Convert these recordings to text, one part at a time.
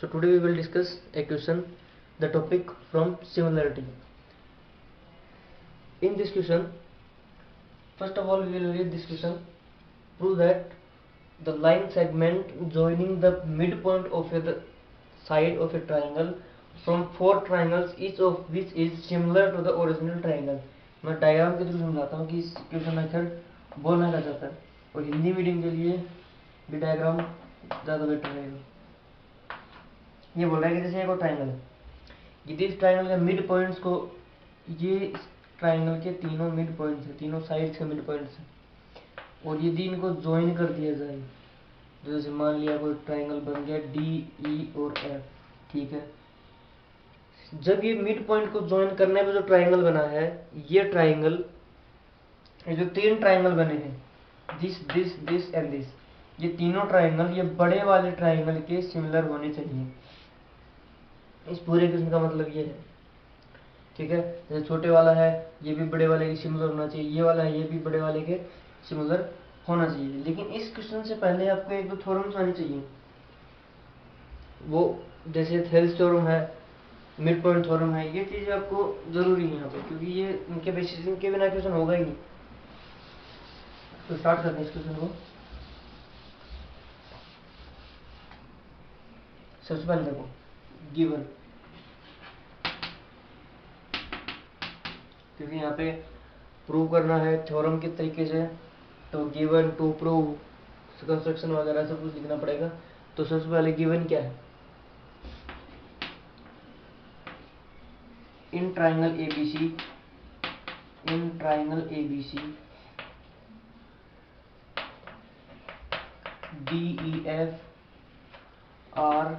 So today we will discuss a question, the topic from similarity. In this question, first of all we will read this question. Prove that the line segment joining the midpoint of the side of a triangle from four triangles, each of which is similar to the original triangle. मैं diagram के through समझाता हूँ कि इस question method बोलना क्या चाहता है, और हिंदी मीडियम के लिए भी डायग्राम ज़्यादा बेटर रहेगा। ये बोल रहा है कि जैसे एक ट्राइंगल है, यदि इस ट्राइंगल के मिड पॉइंट्स को, ये इस ट्राइंगल के तीनों मिड पॉइंट्स हैं, तीनों साइड्स के मिड पॉइंट्स हैं, और यदि इनको ज्वाइन कर दिया जाए, जैसे मान लिया कोई ट्राइंगल बन गया डी ई और एफ, ठीक है। जब ये मिड पॉइंट को ज्वाइन करने पे जो ट्राइंगल बना है, ये ट्राइंगल, ये जो तीन ट्राइंगल बने हैं, this this this and this, ये तीनों ट्राइंगल ये बड़े वाले ट्राइंगल के सिमिलर होने चाहिए। इस पूरे क्वेश्चन का मतलब ये है, ठीक है। जैसे छोटे वाला है, ये भी बड़े वाले के सिमिलर होना चाहिए, ये वाला है, ये भी बड़े वाले के सिमिलर होना चाहिए। लेकिन इस क्वेश्चन से पहले आपको एक दो थ्योरम्स आनी चाहिए, वो जैसे थेल्स थ्योरम है, मिड पॉइंट थ्योरम है, ये चीज़ आपको जरूरी है यहाँ पे, क्योंकि ये इनके बेसिस, इनके बिना क्वेश्चन होगा ही नहीं। तो स्टार्ट करते हैं इस क्वेश्चन को। सबसे पहले देखो गिवन, क्योंकि यहाँ पे प्रूव करना है थ्योरम के तरीके से, तो गिवन टू प्रूव कंस्ट्रक्शन वगैरह सब कुछ लिखना पड़ेगा। तो सबसे पहले गिवन क्या है, in triangle ABC, in triangle ABC DEF are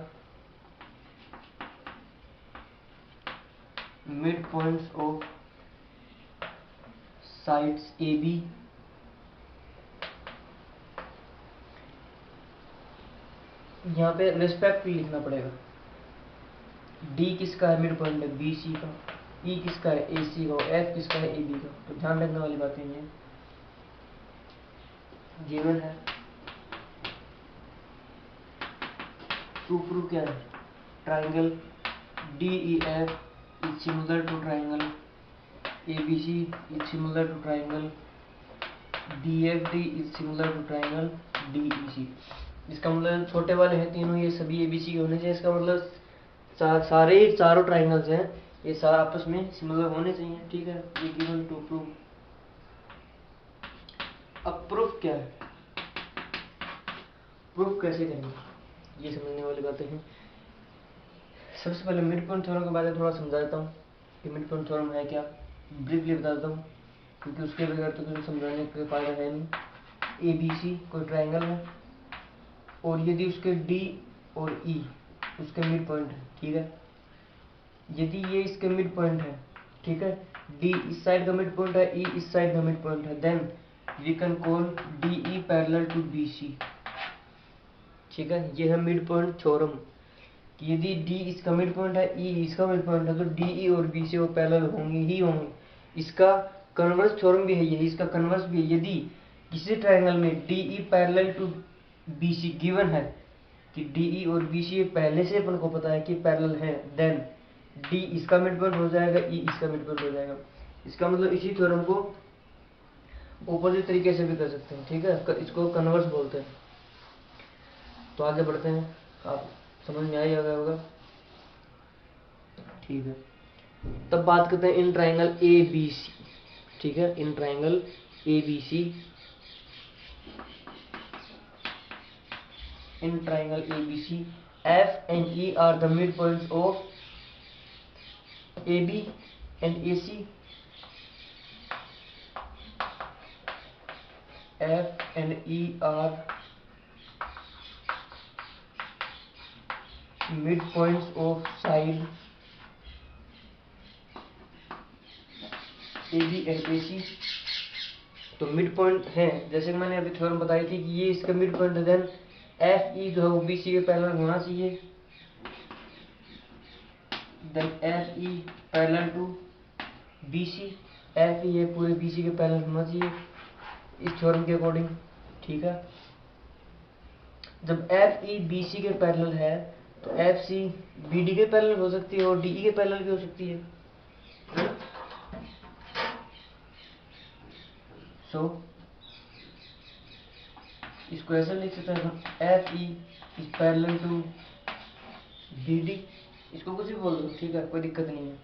mid points of sides AB, यहाँ पे रेस्पेक्टली लिखना पड़ेगा। D किसका है मिड पॉइंट है, BC का, E किसका है AC का, F किसका है AB का। तो ध्यान रखने वाली बातें ये गिवन है। टू प्रूव क्या है, triangle DEF is similar to triangle ABC is similar to triangle DFD is similar to triangle DEC। इसका मतलब छोटे वाले हैं तीनों, ये सभी ABC के होने चाहिए। इसका मतलब सारे ही चारों ट्राइंगल्स हैं, ये सारा आपस में सिमिलर होने चाहिए, ठीक है। ये गिवन टू प्रूव। अब प्रूफ क्या है, प्रूफ कैसे करेंगे, ये समझने वाली बातें हैं। सबसे पहले मिड पॉइंट थ्योरम के बारे में थोड़ा समझा देता हूँ कि मिड पॉइंट थ्योरम है क्या, ब्रीफली बता देता हूँ, क्योंकि उसके बगैर तो कुछ समझाने का फायदा है नहीं। ABC कोई ट्राइंगल है, और यदि उसके D और E उसके मिड पॉइंट है, ठीक है। यदि ये इसके मिड पॉइंट है, ठीक है, D इस साइड का मिड पॉइंट है, E इस साइड का मिड पॉइंट है, then we can call DE parallel to BC, ठीक है। ये है मिड पॉइंट थ्योरम। यदि D इसका मिड पॉइंट है, E इसका मिड पॉइंट है, तो DE और BC वो पैरेलल होंगे ही होंगे। इसका कन्वर्स थ्योरम भी है यही, इसका कन्वर्स भी है। यदि किसी ट्राइंगल में DE parallel to BC given है कि DE और BC पहले से अपन को पता है कि पैरेलल है, देन D इसका मिड पॉइंट हो जाएगा, E इसका मिड पॉइंट हो जाएगा। इसका मतलब इसी थ्योरम को ऑपोजिट तरीके से भी कर सकते हैं, ठीक है, इसको कन्वर्स बोलते हैं। तो आगे बढ़ते हैं, आप समझ में आ ही गया होगा, ठीक है। तब बात करते हैं इन ट्राइंगल ABC, ठीक है, in triangle ABC, in triangle ABC, F and E are the midpoints of AB and AC. F and E are midpoints of side AB and AC। तो मिड पॉइंट है, जैसे कि मैंने अभी theorem बताई थी कि ये इसका मिड पॉइंट है, देन FE जो है वो BC के पैरेलल होना चाहिए, then FE parallel to BC, FE ये पूरे BC के पैरेलल होना चाहिए इस थ्योरम के अकॉर्डिंग, ठीक है। जब FE BC के पैरेलल है, तो एफ सी बी डी के पैरेलल हो सकती है और डी ई के पैरेलल भी हो सकती है। सो इसको ऐसे लिख सकते हैं F E is parallel to B D, इसको कुछ भी बोल दो, ठीक है, कोई दिक्कत नहीं है,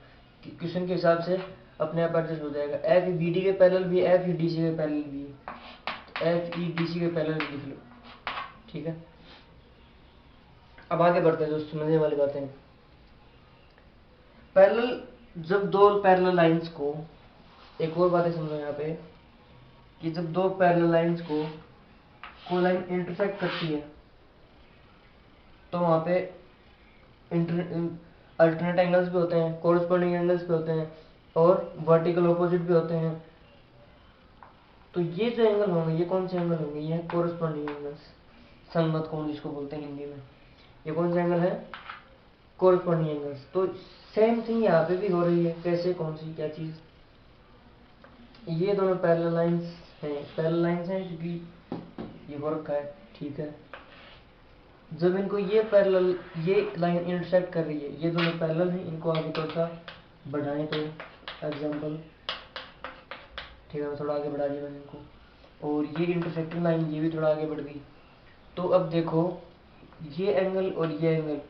क्वेश्चन के हिसाब से अपने आप एडजस्ट हो जाएगा। एफ ई बी डी के पैरेलल भी है, एफ ई डी सी के पैरेलल भी है, एफ ई डी सी के पैरेलल लिख लो, ठीक है। अब आगे बढ़ते हैं दोस्तों, समझने वाली बातें। पैरेलल, जब दो पैरेलल लाइंस को, एक और बातें समझो यहाँ पे कि जब दो पैरेलल लाइंस को कोई लाइन इंटरसेक्ट करती है तो वहां पे अल्टरनेट एंगल्स भी होते हैं, कोरस्पॉन्डिंग एंगल्स भी होते हैं और वर्टिकल ऑपोजिट भी होते हैं। तो ये जो एंगल होंगे, ये कौन से एंगल होंगे? ये कोरस्पॉन्डिंग एंगल्स, संगत कोण जिसको बोलते हैं हिंदी में। ये कौन सा एंगल है? Corresponding angles. तो सेम थिंग यहाँ पे भी हो रही है। कैसे? कौन सी, क्या चीज? ये दोनों पैरेलल लाइंस हैं, पैरेलल लाइंस हैं क्योंकि ये वर्क है, ठीक है। जब इनको ये पैरेलल, ये लाइन इंटरसेक्ट कर रही है, ये दोनों पैरेलल हैं, इनको आगे थोड़ा सा बढ़ाएं तो एग्जांपल, ठीक है, थोड़ा आगे बढ़ा दिया मैंने इनको, और ये इंटरसेक्टिंग लाइन ये भी थोड़ा आगे बढ़ गई। तो अब देखो ये एंगल और ये एंगल,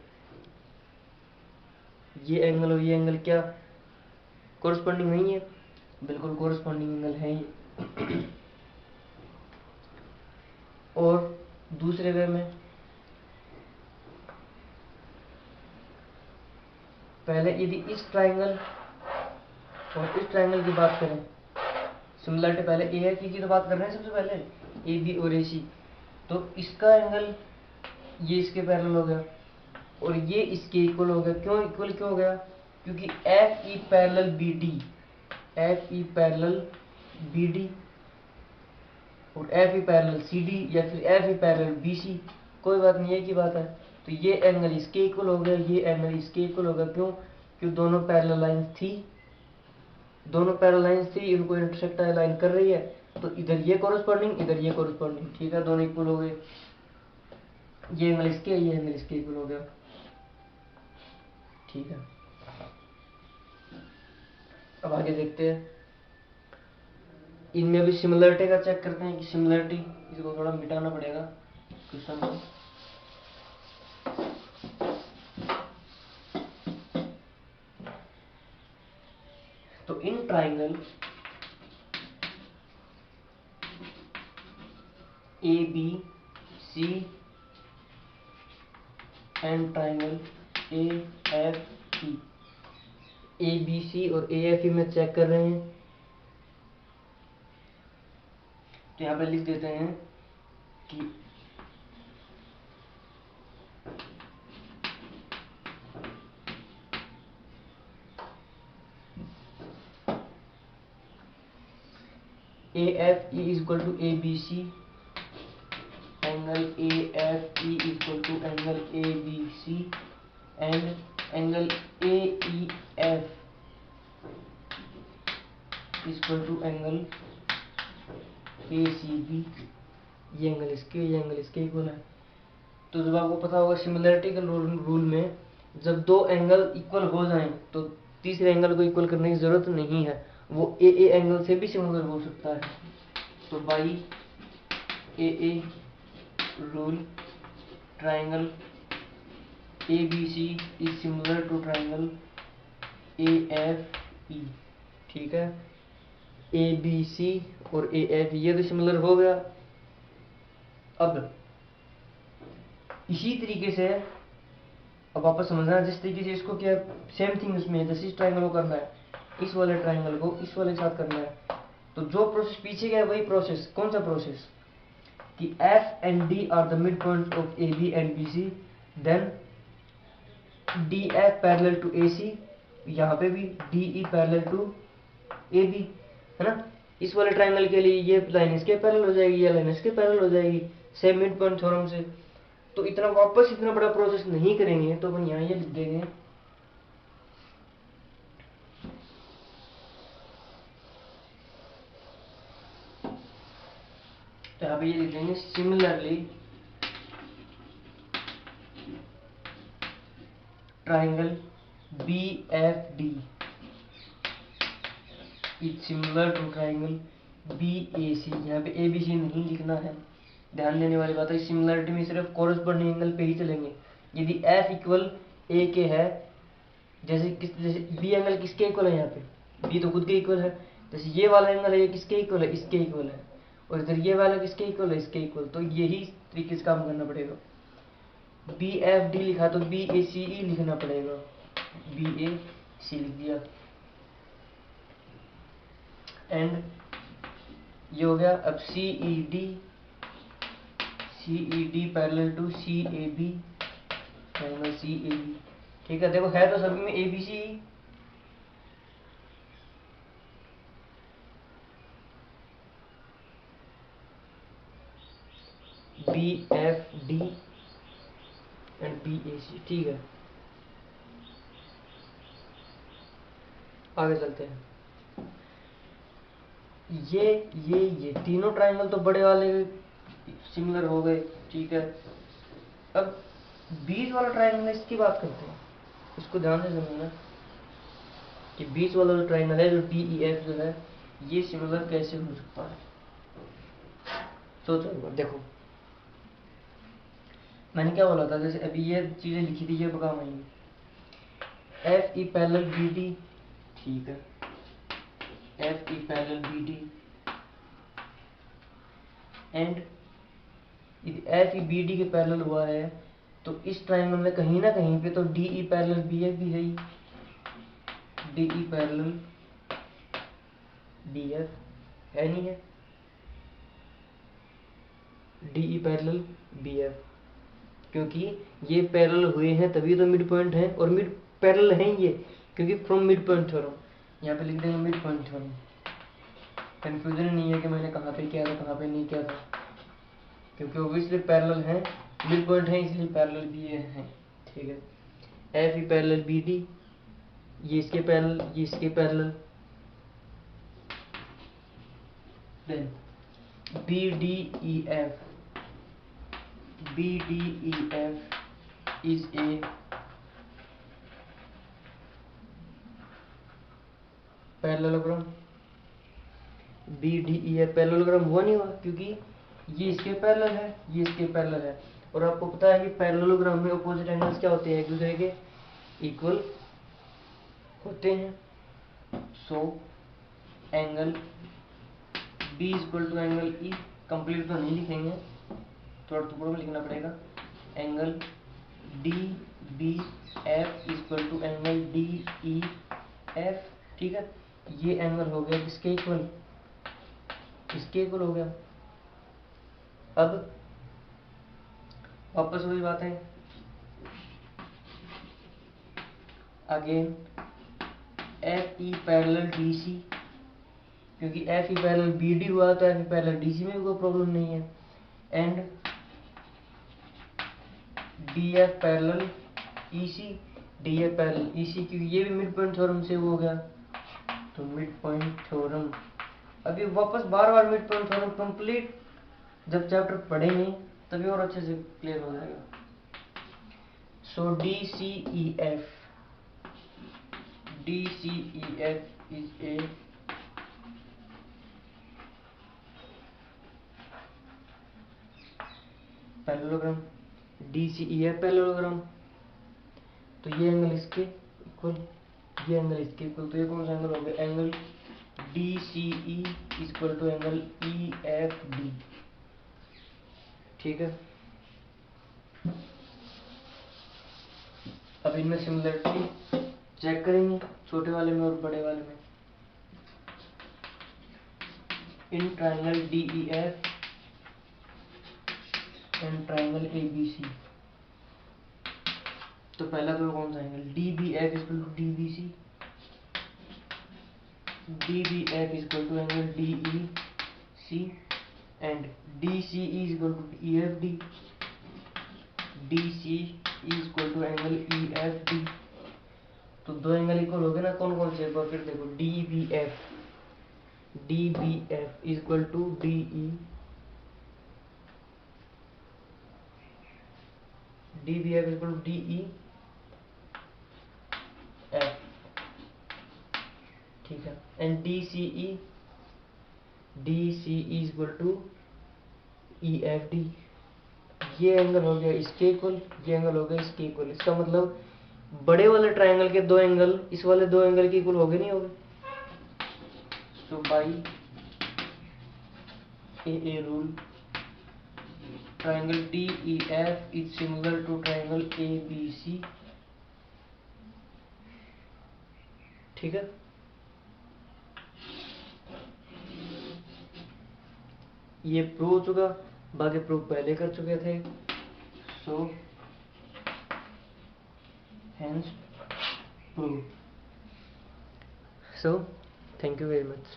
ये एंगल और ये एंगल क्या कोरस्पॉन्डिंग नहीं है? बिल्कुल कोरस्पॉन्डिंग एंगल है ये। और दूसरे वे में, पहले यदि इस ट्राइंगल और इस ट्राइंगल की बात करें, सिमिलरिटी पहले ए एफ ई की तो बात कर रहे हैं सबसे पहले, ए बी और ए सी। तो इसका एंगल ये इसके पैरेलल हो गया और ये इसके इक्वल हो गया। क्यों इक्वल क्यों हो गया? क्योंकि F E parallel B D, F E parallel B D और F E parallel C D या फिर F E parallel B C, कोई बात नहीं, एक ही बात है। तो ये एंगल इसके इक्वल हो गया, ये एंगल इसके इक्वल हो गया। क्यों? क्यों दोनों पैरेलल लाइंस थी, दोनों पैरेलल लाइंस थी, इनको इंटरसेक्ट लाइन कर रही है। तो इधर ये कोरस्पॉन्डिंग, इधर ये कोरस्पॉन्डिंग, ठीक है, दोनों इक्वल हो गए। ये एंगल इसके, ये एंगल इसके इक्वल हो गया, ठीक है। अब आगे देखते हैं, इनमें भी सिमिलरिटी का चेक करते हैं कि सिमिलरिटी, इसको थोड़ा मिटाना पड़ेगा क्वेश्चन को। तो in triangle A B C and triangle A F E, A B C और ए एफ ई में चेक कर रहे हैं। तो यहाँ पे लिख देते हैं कि A F E is equal to A B C, angle A F E is equal to angle A B C and angle A E F is equal to angle A C B. ये angle इसके, ये angle इसके equal है। तो जब आपको पता होगा सिमिलरिटी के रूल में, जब दो एंगल इक्वल हो जाएं तो तीसरे एंगल को इक्वल करने की जरूरत नहीं है, वो ए एंगल से भी सिमिलर हो सकता है। तो by A rule triangle A B C is similar to triangle A F E, ठीक है। ए बी सी और ए एफ, ये तो सिमिलर हो गया। अब इसी तरीके से अब वापस समझना, जिस तरीके से इसको क्या सेम थिंग उसमें, जैसे इस ट्राइंगल को करना है, इस वाले ट्राइंगल को इस वाले के साथ करना है। तो जो प्रोसेस पीछे गया वही प्रोसेस। कौन सा प्रोसेस? कि F and D are the mid point of A B and B C, then D F parallel to A C, यहाँ पे भी D E parallel to A B, है ना। इस वाले ट्राइंगल के लिए ये लाइन इसके पैरेलल हो जाएगी, ये लाइन इसके पैरेलल हो जाएगी, सेम मिड पॉइंट थ्योरम से। तो इतना वापस इतना बड़ा प्रोसेस नहीं करेंगे, तो अपन यहाँ ये लिख देंगे, तो यहाँ पे ये लिख देंगे similarly triangle BFD is similar to triangle BAC। यहाँ पे ABC नहीं लिखना है, ध्यान देने वाली बात है। सिमिलरिटी में सिर्फ कॉरस्पॉन्डिंग एंगल पे ही चलेंगे। यदि F इक्वल A के है, जैसे B एंगल किसके इक्वल है, यहाँ पे B तो खुद के इक्वल है। जैसे ये वाला एंगल है, ये किसके इक्वल है, इसके इक्वल है। और इधर ये वाला किसके इक्वल है, इसके इक्वल। तो यही तरीके से काम करना पड़ेगा। BFD लिखा तो BACE लिखना पड़ेगा, BAC लिख दिया। एंड ये हो गया। अब CED parallel to CAB, angle CAB। ठीक है, देखो है तो सभी में ABC। BFD एंड BAC, ठीक है। आगे चलते हैं। ये तीनों ट्रायंगल तो बड़े वाले सिमिलर हो गए, ठीक है। अब बीच वाला ट्रायंगल, इसकी बात करते हैं। इसको ध्यान से समझना कि बीच वाला जो ट्रायंगल है, जो DEF जो है, ये सिमिलर कैसे हो सकता है। सोचो, देखो मैंने क्या बोला था, जैसे अभी ये चीजें लिखी थी, ये काम आएंगी। FE पैरेलल BD, ठीक है, FE पैरेलल BD एंड यदि FE BD के पैरेलल हुआ है, तो इस ट्रायंगल में कहीं ना कहीं पे तो DE पैरेलल BF भी है ही। DE पैरेलल BF है, नहीं है? DE पैरेलल BF, क्योंकि ये पैरेलल हुए हैं तभी तो मिड पॉइंट है, और मिड पैरेलल हैं ये, क्योंकि फ्रॉम मिड पॉइंट थ्योरम। यहाँ पे लिख देंगे मिड पॉइंट थ्योरम। कंफ्यूजन नहीं है कि मैंने कहाँ पे किया था, कहाँ पे नहीं किया था, क्योंकि ऑब्वियसली पैरेलल हैं, मिड पॉइंट है, इसलिए पैरेलल भी ये हैं, ठीक है। FE पैरेलल BD, ये इसके पैरेलल, ये इसके parallel. Then BDEF is a parallelogram. BDEF parallelogram हुआ नहीं हुआ, क्योंकि ये इसके पैरेलल है, ये इसके पैरेलल है। और आपको पता है कि पैरेललोग्राम में अपोजिट एंगल्स क्या होते हैं, एक दूसरे के इक्वल होते हैं। So angle B equal to angle E, complete तो नहीं लिखेंगे, थोड़ा टुकड़ों में लिखना पड़ेगा। Angle DBF equal to angle DEF, ठीक है। ये एंगल हो गया किसके इक्वल, इसके इक्वल हो गया। अब वापस वही बात है, अगेन FE पैरेलल DC, क्योंकि FE पैरेलल BD हुआ तो FE पैरेलल DC में भी कोई प्रॉब्लम नहीं है। And DF parallel EC, DF parallel EC, क्योंकि ये भी मिड पॉइंट थ्योरम से हो गया, तो मिड पॉइंट थ्योरम। अभी वापस बार बार मिड पॉइंट थ्योरम कंप्लीट जब चैप्टर पढ़ेंगे तभी और अच्छे से क्लियर हो जाएगा। सो DCEF is a parallelogram. DCEF parallelogram, तो ये एंगल इसके इक्वल, ये एंगल इसके इक्वल, तो ये कौन सा एंगल हो गया, angle DCE equal to angle EFD, ठीक है। अब इनमें सिमिलरिटी चेक करेंगे, छोटे वाले में और बड़े वाले में। In triangle DEF and triangle ABC, तो पहला तो कौन सा angle, DBF equal to DBC, DBF equal to angle DEC and DCE equal to EFD, DCE equal to angle EFD। तो दो एंगल इक्वल हो गए ना, कौन कौन से, एक बार फिर देखो, DBF equal to DBF equal to DE F, ठीक है, and D C E equal to E F D. ये एंगल हो गया इसके इक्वल, ये एंगल हो गया इसके इक्वल। इसका मतलब बड़े वाले ट्रायंगल के दो एंगल इस वाले दो एंगल के इक्वल हो गए, नहीं हो गए? So by A rule, triangle DEF is similar to triangle ABC, ठीक है। ये प्रूव हो चुका, बाकी प्रूव पहले कर चुके थे। सो hence proof। So thank you very much।